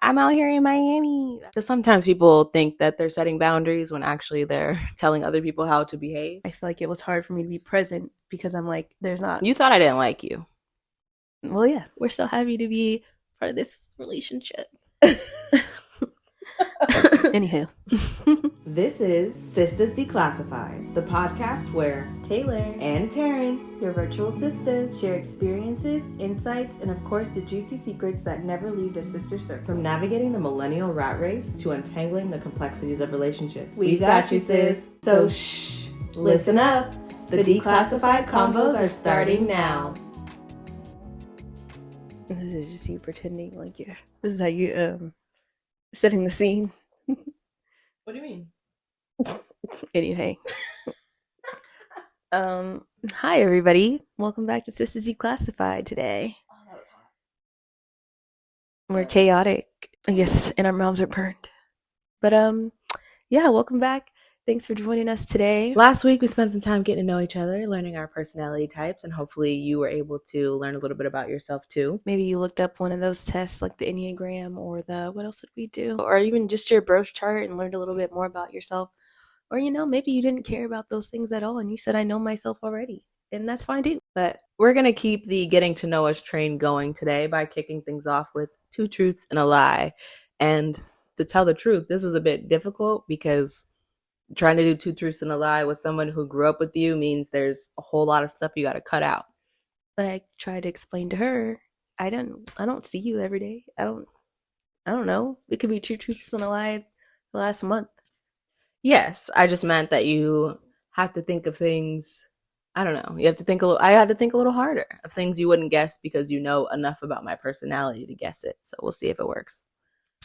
I'm out here in Miami. Because sometimes people think that they're setting boundaries when actually they're telling other people how to behave. I feel like it was hard for me to be present because I'm like, there's not. You thought I didn't like you. Well, yeah, we're so happy to be part of this relationship. Anywho. This is Sistas Declassified, the podcast where Taylor and Taryn, your virtual sisters, share experiences, insights, and of course the juicy secrets that never leave the sister circle. From navigating the millennial rat race to untangling the complexities of relationships. We've got you, sis. So shh, listen up. The Declassified combos are starting now. This is just you pretending like you're. This is how you setting the scene. What do you mean? Anyway. Hi everybody. Welcome back to Sistas Declassified today. Oh, that was hot. We're chaotic, I guess, and our mouths are burned. But yeah, welcome back. Thanks for joining us today. Last week we spent some time getting to know each other, learning our personality types, and hopefully you were able to learn a little bit about yourself too. Maybe you looked up one of those tests like the Enneagram or the, what else did we do? Or even just your birth chart and learned a little bit more about yourself. Or, maybe you didn't care about those things at all and you said, I know myself already. And that's fine too. But we're going to keep the getting to know us train going today by kicking things off with 2 truths and a lie. And to tell the truth, this was a bit difficult because trying to do 2 truths and a lie with someone who grew up with you means there's a whole lot of stuff you got to cut out. But I tried to explain to her, I don't see you every day. I don't know. It could be 2 truths and a lie the last month. Yes, I just meant that you have to think of things. I don't know. You have to think a little. I had to think a little harder of things you wouldn't guess because you know enough about my personality to guess it. So we'll see if it works.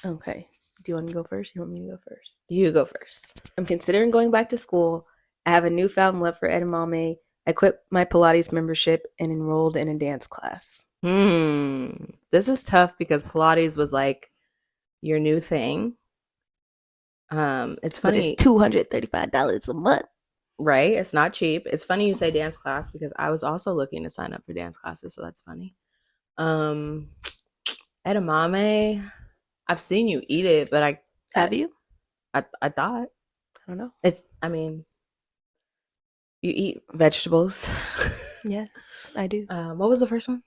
Okay. Do you want to go first? You want me to go first? You go first. I'm considering going back to school. I have a newfound love for edamame. I quit my Pilates membership and enrolled in a dance class. This is tough because Pilates was like your new thing. It's funny. But it's $235 a month. Right? It's not cheap. It's funny you say dance class because I was also looking to sign up for dance classes, so that's funny. Edamame, I've seen you eat it, but Have you? I thought. I don't know. You eat vegetables. Yes, I do. What was the first one?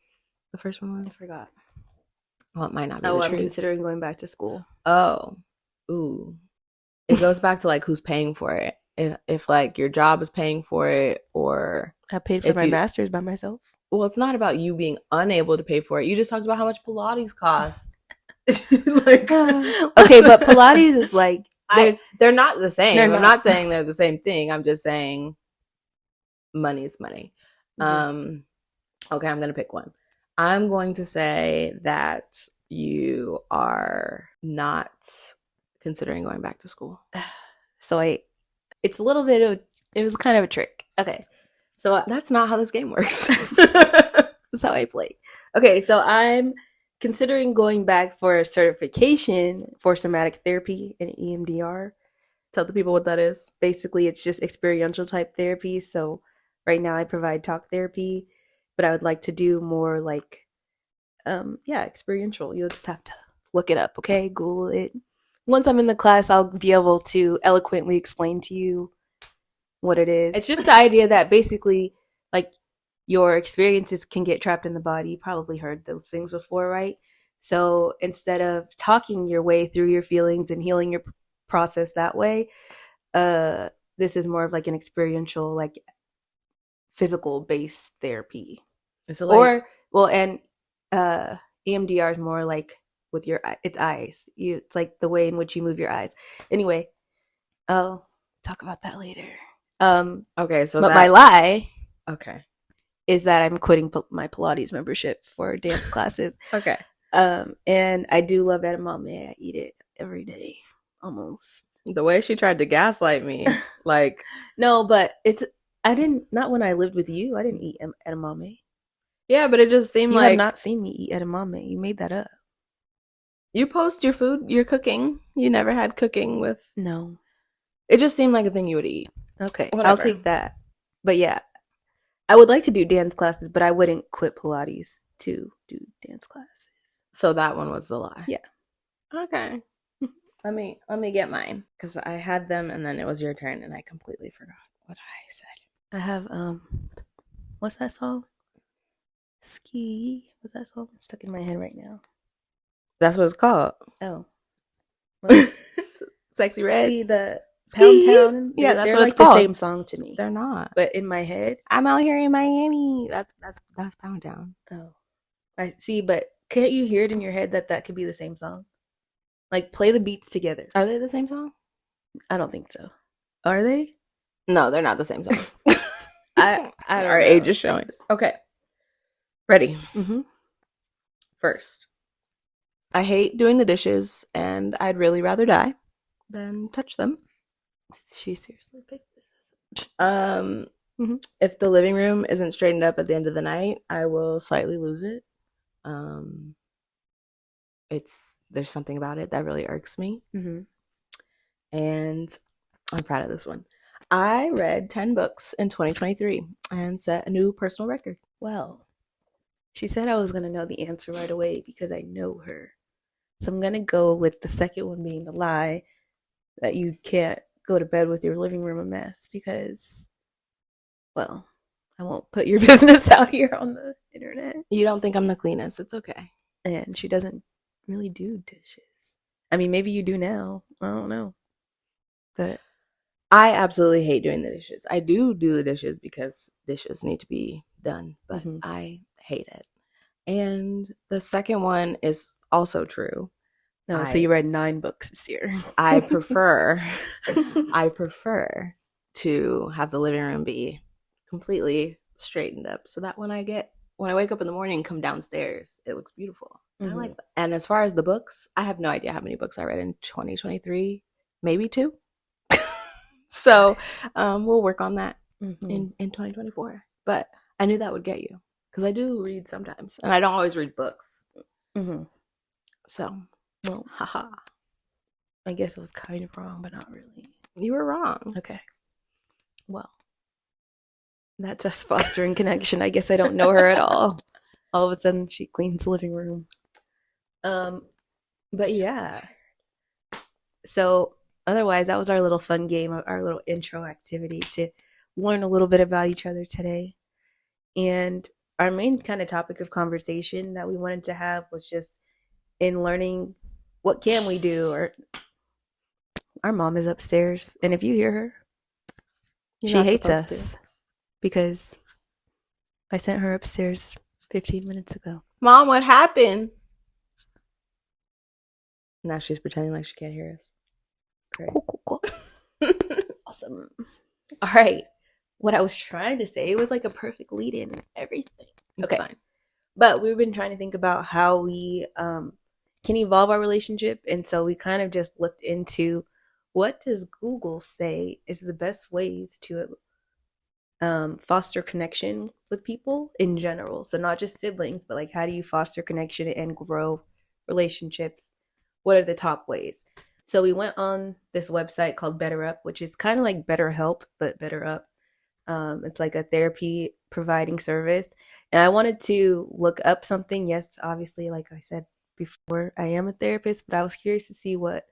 The first one was? I forgot. Well, it might not be the truth. I'm considering going back to school. Oh. Ooh. It goes back to like who's paying for it. If like your job is paying for it, or I paid for my master's by myself. Well, it's not about you being unable to pay for it. You just talked about how much Pilates costs. Okay, but Pilates is like they're not the same. I'm not saying they're the same thing. I'm just saying money is money. Okay, I'm gonna pick one. I'm going to say that you are not considering going back to school. So it's a little bit of, it was kind of a trick. Okay. So that's not how this game works. That's how I play. Okay. So I'm considering going back for a certification for somatic therapy and EMDR. Tell the people what that is. Basically, it's just experiential type therapy. So right now I provide talk therapy, but I would like to do more like, experiential. You'll just have to look it up. Okay. Google it. Once I'm in the class, I'll be able to eloquently explain to you what it is. It's just the idea that basically, like, your experiences can get trapped in the body. You probably heard those things before, right? So instead of talking your way through your feelings and healing your process that way, this is more of like an experiential, like, physical-based therapy. Is it like... EMDR is more like with your eyes. It's like the way in which you move your eyes. Anyway, I'll talk about that later. Okay, so but my lie, okay, is that I'm quitting my Pilates membership for dance classes. Okay. And I do love edamame. I eat it every day, almost. The way she tried to gaslight me, like no, but not when I lived with you. I didn't eat edamame. Yeah, but it just seemed you like... have not seen me eat edamame. You made that up. You post your food, your cooking. You never had cooking with... No. It just seemed like a thing you would eat. Okay, whatever. I'll take that. But yeah, I would like to do dance classes, but I wouldn't quit Pilates to do dance classes. So that one was the lie. Yeah. Okay. Let me get mine because I had them and then it was your turn and I completely forgot what I said. I have what's that song? Ski. What's that song? It's stuck in my head right now. That's what it's called. Oh. Sexy Red. See the Ski. Pound Town. Yeah, that's they're what like it's called. the same song to me. They're not. But in my head, I'm out here in Miami. That's Pound Town. Oh, I see. But can't you hear it in your head that could be the same song? Like play the beats together. Are they the same song? I don't think so. Are they? No, they're not the same song. I don't Our know. age is showing us. Okay. Ready? Mm-hmm. First, I hate doing the dishes, and I'd really rather die than touch them. She seriously picked this. If the living room isn't straightened up at the end of the night, I will slightly lose it. There's something about it that really irks me, and I'm proud of this one. I read 10 books in 2023 and set a new personal record. Well, she said I was going to know the answer right away because I know her. So I'm going to go with the second one being the lie that you can't go to bed with your living room a mess because, well, I won't put your business out here on the internet. You don't think I'm the cleanest. It's okay. And she doesn't really do dishes. I mean, maybe you do now. I don't know. But I absolutely hate doing the dishes. I do the dishes because dishes need to be done, but I hate it. And the second one is also true. No, so you read 9 books this year. I prefer to have the living room be completely straightened up so that when I wake up in the morning and come downstairs, it looks beautiful. I like that. And as far as the books, I have no idea how many books I read in 2023. Maybe 2. So we'll work on that in 2024. But I knew that would get you because I do read sometimes, and I don't always read books. So, well, haha. I guess it was kind of wrong, but not really. You were wrong. Okay. Well, that's us fostering connection. I guess I don't know her at all. All of a sudden, she cleans the living room. But yeah. So otherwise, that was our little fun game, our little intro activity to learn a little bit about each other today. And our main kind of topic of conversation that we wanted to have was just in learning what can we do. Or our mom is upstairs, and if you hear her, she hates us because I sent her upstairs 15 minutes ago. Mom, what happened? Now she's pretending like she can't hear us. Great. Cool. Awesome. All right. What I was trying to say, it was like a perfect lead in and everything. Okay. Fine. But we've been trying to think about how we can evolve our relationship. And so we kind of just looked into what does Google say is the best ways to foster connection with people in general. So not just siblings, but like how do you foster connection and grow relationships? What are the top ways? So we went on this website called BetterUp, which is kind of like BetterHelp, but BetterUp. It's like a therapy providing service. And I wanted to look up something. Yes, obviously, like I said before, I am a therapist, but I was curious to see what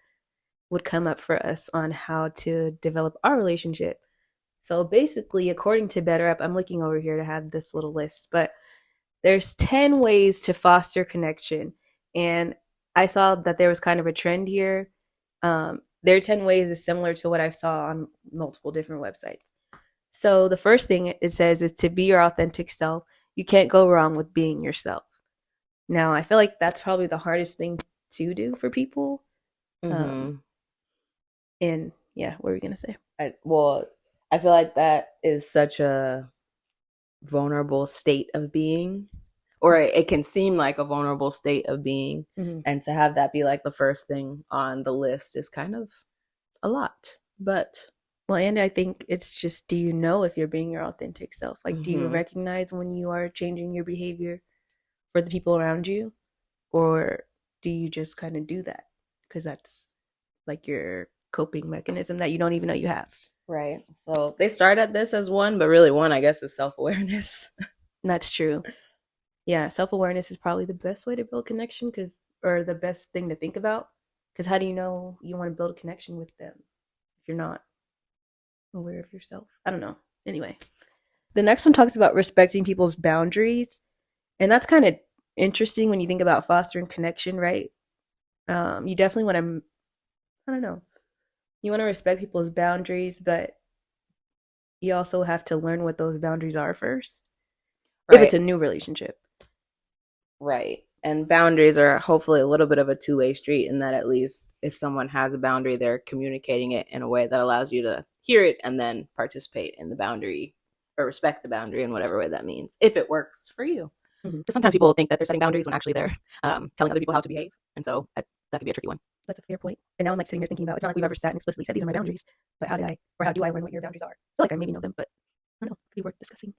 would come up for us on how to develop our relationship. So basically, according to BetterUp, I'm looking over here to have this little list, but there's 10 ways to foster connection. And I saw that there was kind of a trend here. Their 10 ways is similar to what I saw on multiple different websites. So the first thing it says is to be your authentic self. You can't go wrong with being yourself. Now, I feel like that's probably the hardest thing to do for people. And yeah, what were we going to say? I feel like that is such a vulnerable state of being, or it can seem like a vulnerable state of being. And to have that be like the first thing on the list is kind of a lot. But well, and I think it's just, do you know if you're being your authentic self? Like, do you recognize when you are changing your behavior for the people around you? Or do you just kind of do that because that's like your coping mechanism that you don't even know you have? Right. So they start at this as one, but really one, I guess, is self-awareness. That's true. Yeah, self-awareness is probably the best way to build connection or the best thing to think about. Because how do you know you want to build a connection with them if you're not aware of yourself? I don't know. Anyway, the next one talks about respecting people's boundaries. And that's kind of interesting when you think about fostering connection, right? You definitely want to, I don't know, you want to respect people's boundaries, but you also have to learn what those boundaries are first. Right. If it's a new relationship. Right. And boundaries are hopefully a little bit of a two-way street in that at least if someone has a boundary, they're communicating it in a way that allows you to hear it and then participate in the boundary or respect the boundary in whatever way that means, if it works for you. Because sometimes people think that they're setting boundaries when actually they're telling other people how to behave. And so that could be a tricky one. That's a fair point. And now I'm like sitting here thinking about, it's not like we've ever sat and explicitly said these are my boundaries, but how do I learn what your boundaries are? I feel like I maybe know them, but I don't know. Could be worth discussing.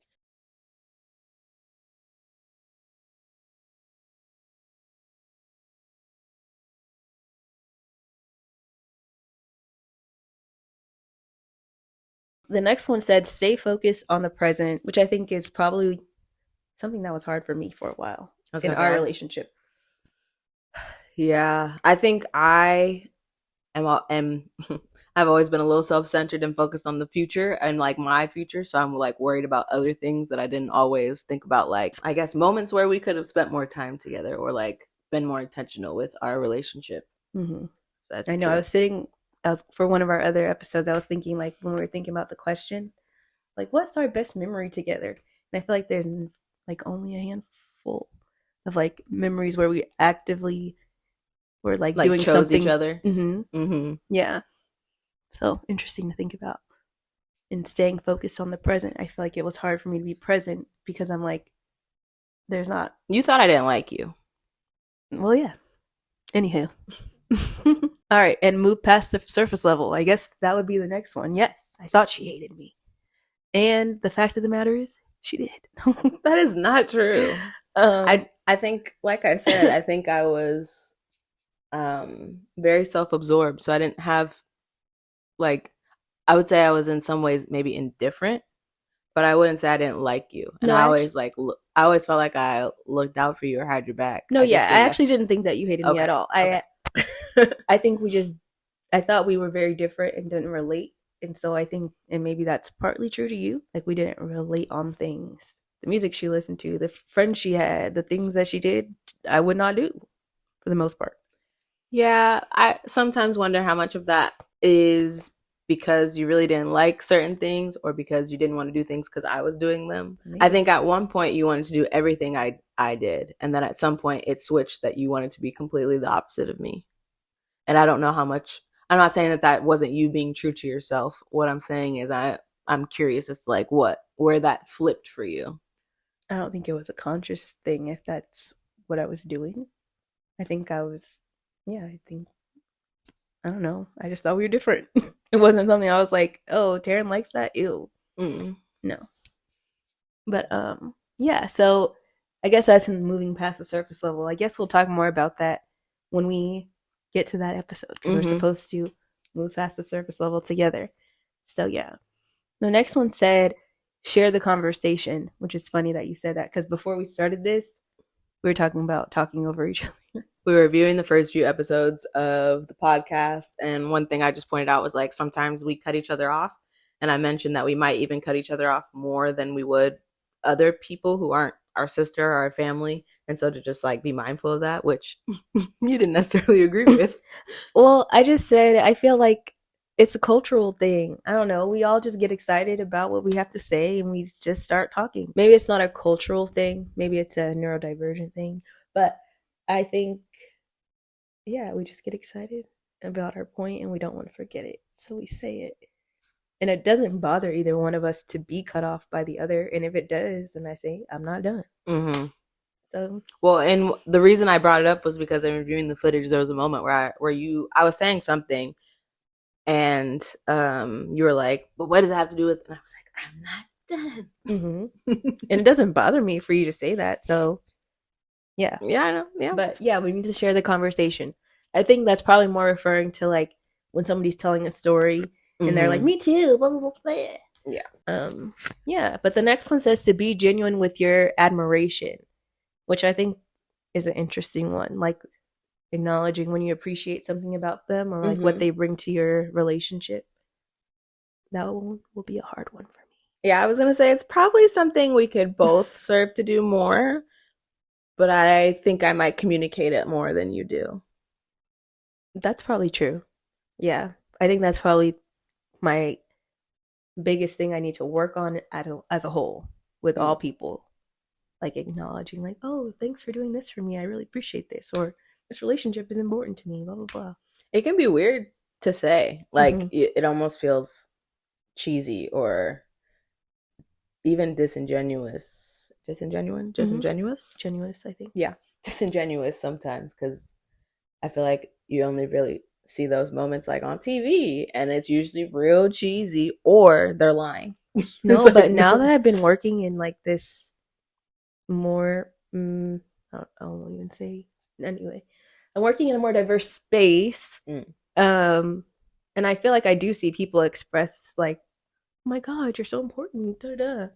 The next one said, stay focused on the present, which I think is probably something that was hard for me for a while in our relationship. Yeah, I think I am I've always been a little self-centered and focused on the future and like my future. So I'm like worried about other things that I didn't always think about, like I guess moments where we could have spent more time together or like been more intentional with our relationship. Mm-hmm. I know. True. For one of our other episodes, I was thinking like when we were thinking about the question, like what's our best memory together? And I feel like there's like only a handful of like memories where we actively were like doing chose something. Each other. Mm-hmm. Mm-hmm. Yeah. So interesting to think about. And staying focused on the present. I feel like it was hard for me to be present because I'm like, there's not. You thought I didn't like you. Well, yeah. Anywho. All right, and move past the surface level. I guess that would be the next one. Yes, I thought she hated me. And the fact of the matter is, she did. That is not true. I think, like I said, I think I was very self-absorbed. So I didn't have, like, I would say I was in some ways maybe indifferent, but I wouldn't say I didn't like you. And I always felt like I looked out for you or had your back. No, I actually didn't think that you hated me at all. I think I thought we were very different and didn't relate. And so I think, and maybe that's partly true to you, like we didn't relate on things. The music she listened to, the friends she had, the things that she did, I would not do for the most part. Yeah, I sometimes wonder how much of that is because you really didn't like certain things or because you didn't want to do things because I was doing them. Maybe. I think at one point you wanted to do everything I did. And then at some point it switched that you wanted to be completely the opposite of me. And I don't know how much, I'm not saying that wasn't you being true to yourself. What I'm saying is I'm curious as to like where that flipped for you. I don't think it was a conscious thing if that's what I was doing. I think I don't know. I just thought we were different. It wasn't something I was like, oh, Taryn likes that. Ew. No. But yeah, so I guess that's moving past the surface level. I guess we'll talk more about that when we get to that episode because we're supposed to move past the surface level together. So yeah. The next one said, share the conversation, which is funny that you said that because before we started this, we were talking about talking over each other. We were reviewing the first few episodes of the podcast, and one thing I just pointed out was like sometimes we cut each other off, and I mentioned that we might even cut each other off more than we would other people who aren't our sister or our family, and so to just like be mindful of that, which you didn't necessarily agree with. Well, I just said I feel like it's a cultural thing. I don't know. We all just get excited about what we have to say and we just start talking. Maybe it's not a cultural thing. Maybe it's a neurodivergent thing. But I think, yeah, we just get excited about our point and we don't want to forget it. So we say it. And it doesn't bother either one of us to be cut off by the other. And if it does, then I say, I'm not done. Mm-hmm. So, well, and the reason I brought it up was because in reviewing the footage, there was a moment where I was saying something and you were like, but what does it have to do with, and I was like, I'm not done. Mm-hmm. And it doesn't bother me for you to say that. So yeah. Yeah, I know. Yeah. But yeah, we need to share the conversation. I think that's probably more referring to like when somebody's telling a story and they're like, me too, blah, blah, blah, blah. Yeah. Yeah. But the next one says to be genuine with your admiration, which I think is an interesting one. Like, acknowledging when you appreciate something about them or like what they bring to your relationship. That one will be a hard one for me. Yeah, I was going to say it's probably something we could both serve to do more, but I think I might communicate it more than you do. That's probably true. Yeah. I think that's probably my biggest thing I need to work on as a whole with all people. Like acknowledging like, oh, thanks for doing this for me. I really appreciate this. Or this relationship is important to me, blah, blah, blah. It can be weird to say. Like, it almost feels cheesy or even disingenuous. Disingenuous, I think. Yeah, disingenuous sometimes, because I feel like you only really see those moments like on TV, and it's usually real cheesy or they're lying. No, but now that I've been working in like this more, I won't even say. Anyway, I'm working in a more diverse space, and I feel like I do see people express like, "Oh my God, you're so important." Da, da.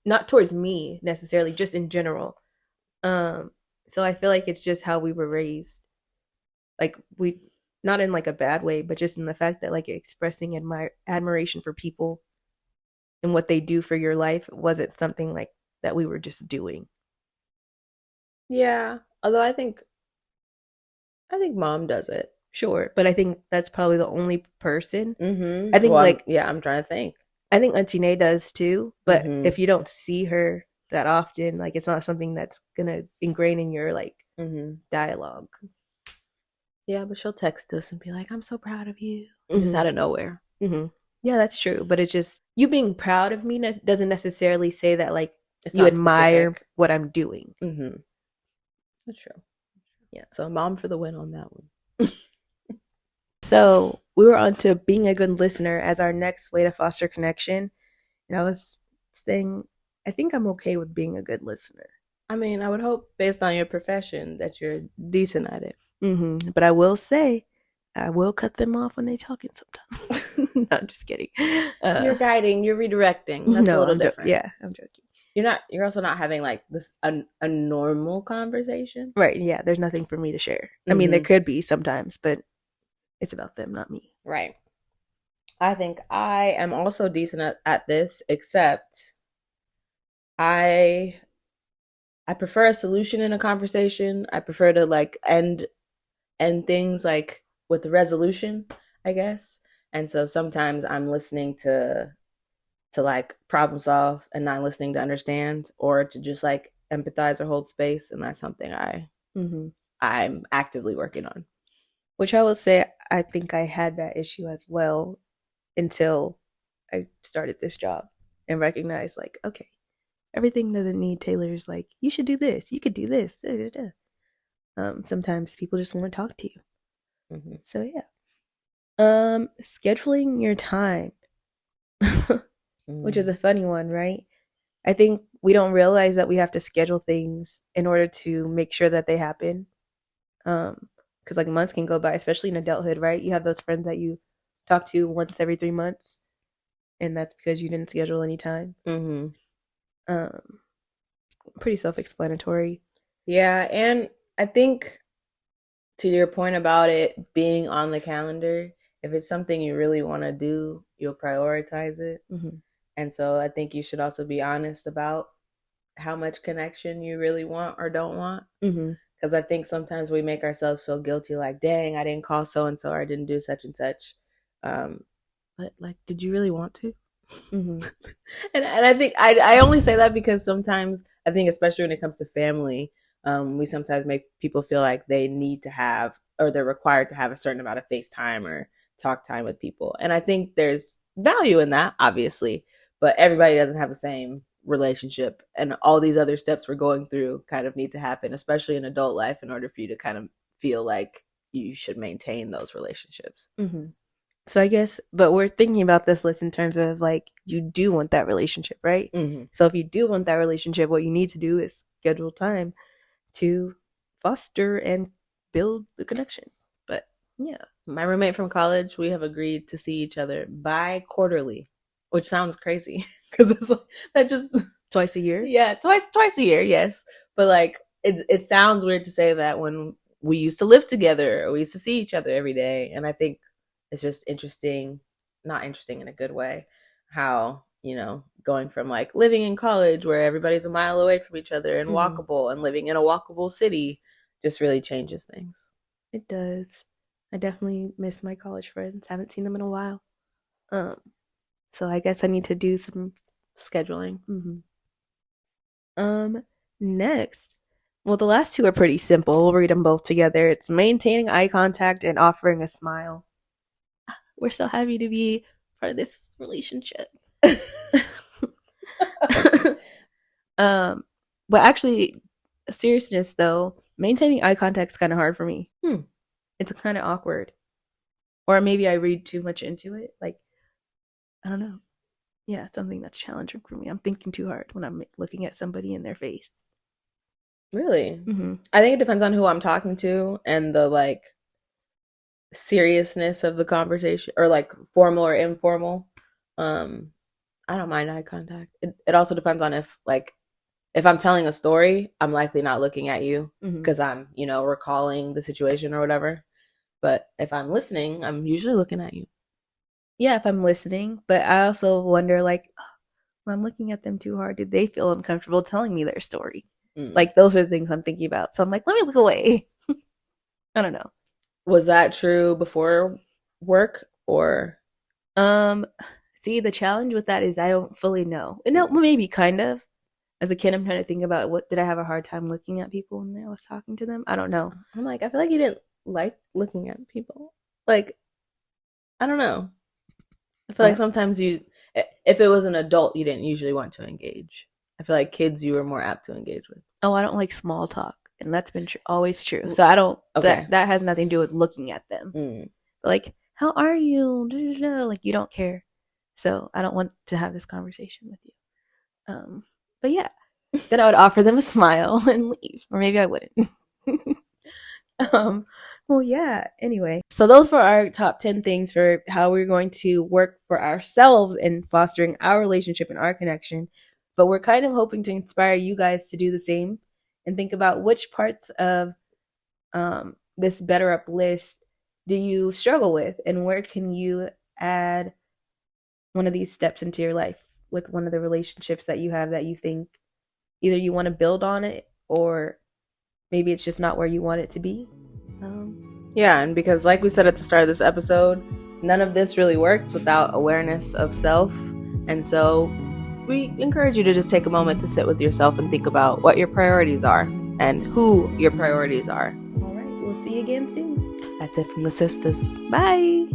Not towards me necessarily, just in general. So I feel like it's just how we were raised. Like we, not in like a bad way, but just in the fact that like expressing admiration for people and what they do for your life wasn't something like that we were just doing. Yeah, although I think mom does it. Sure, but I think that's probably the only person. I think I'm trying to think. I think Auntie Nay does too, but if you don't see her that often, like it's not something that's gonna ingrain in your like dialogue. Yeah, but she'll text us and be like, "I'm so proud of you," just out of nowhere. Yeah, that's true. But it's just you being proud of me doesn't necessarily say that like you admire what I'm doing. That's true. Yeah, so mom for the win on that one. So we were on to being a good listener as our next way to foster connection. And I was saying, I think I'm okay with being a good listener. I mean, I would hope based on your profession that you're decent at it. But I will say, I will cut them off when they're talking sometimes. No, I'm just kidding. You're guiding, you're redirecting. That's a little different. Yeah, I'm joking. You're also not having like this a normal conversation. Right, yeah, there's nothing for me to share. I mean, there could be sometimes, but it's about them, not me. Right. I think I am also decent at this, except I prefer a solution in a conversation. I prefer to like end things like with the resolution, I guess. And so sometimes I'm listening to like problem solve and not listening to understand, or to just like empathize or hold space, and that's something I'm actively working on. Which I will say, I think I had that issue as well until I started this job and recognized like, okay, everything doesn't need Taylor's like, you should do this, you could do this. Da, da, da. Sometimes people just want to talk to you. So yeah. Scheduling your time, which is a funny one, right? I think we don't realize that we have to schedule things in order to make sure that they happen. Because like months can go by, especially in adulthood, right? You have those friends that you talk to once every 3 months, and that's because you didn't schedule any time. Pretty self-explanatory. Yeah, and I think to your point about it being on the calendar, if it's something you really want to do, you'll prioritize it. And so I think you should also be honest about how much connection you really want or don't want. Because I think sometimes we make ourselves feel guilty, like, dang, I didn't call so-and-so, or I didn't do such and such. But like, did you really want to? And I think I only say that because sometimes I think, especially when it comes to family, we sometimes make people feel like they need to have, or they're required to have, a certain amount of FaceTime or talk time with people. And I think there's value in that, obviously, but everybody doesn't have the same relationship, and all these other steps we're going through kind of need to happen, especially in adult life, in order for you to kind of feel like you should maintain those relationships. So I guess, but we're thinking about this list in terms of like, you do want that relationship, right? So if you do want that relationship, what you need to do is schedule time to foster and build the connection. But yeah, my roommate from college, we have agreed to see each other bi-quarterly, which sounds crazy because it's like, that just twice a year. Yeah, twice a year, yes. But like, it sounds weird to say that when we used to live together, or we used to see each other every day. And I think it's just interesting, not interesting in a good way, how, going from like living in college where everybody's a mile away from each other and walkable, and living in a walkable city just really changes things. It does. I definitely miss my college friends. Haven't seen them in a while. So I guess I need to do some scheduling. Next. Well, the last two are pretty simple. We'll read them both together. It's maintaining eye contact and offering a smile. We're so happy to be part of this relationship. But actually, seriousness though, maintaining eye contact is kind of hard for me. It's kind of awkward. Or maybe I read too much into it. Like, I don't know. Yeah, it's something that's challenging for me. I'm thinking too hard when I'm looking at somebody in their face. Really? I think it depends on who I'm talking to and the like seriousness of the conversation, or like formal or informal. I don't mind eye contact. It also depends on if I'm telling a story, I'm likely not looking at you because I'm, recalling the situation or whatever. But if I'm listening, I'm usually looking at you. Yeah, if I'm listening. But I also wonder, like, when I'm looking at them too hard, do they feel uncomfortable telling me their story? Like, those are the things I'm thinking about. So I'm like, let me look away. I don't know. Was that true before work or? See, the challenge with that is I don't fully know. No, maybe kind of. As a kid, I'm trying to think about what did I have a hard time looking at people when I was talking to them? I don't know. I'm like, I feel like you didn't like looking at people. Like, I don't know. I feel like sometimes if it was an adult, you didn't usually want to engage. I feel like kids you were more apt to engage with. Oh, I don't like small talk. And that's been always true. So I don't, that has nothing to do with looking at them. Like, how are you? Like, you don't care. So I don't want to have this conversation with you. But yeah, then I would offer them a smile and leave. Or maybe I wouldn't. Well, yeah, anyway. So those were our top 10 things for how we're going to work for ourselves in fostering our relationship and our connection. But we're kind of hoping to inspire you guys to do the same and think about which parts of this Better Up list do you struggle with, and where can you add one of these steps into your life with one of the relationships that you have that you think either you want to build on it or maybe it's just not where you want it to be. Yeah, and because like we said at the start of this episode, none of this really works without awareness of self. And so we encourage you to just take a moment to sit with yourself and think about what your priorities are and who your priorities are. All right, we'll see you again soon. That's it from the Sistas. Bye.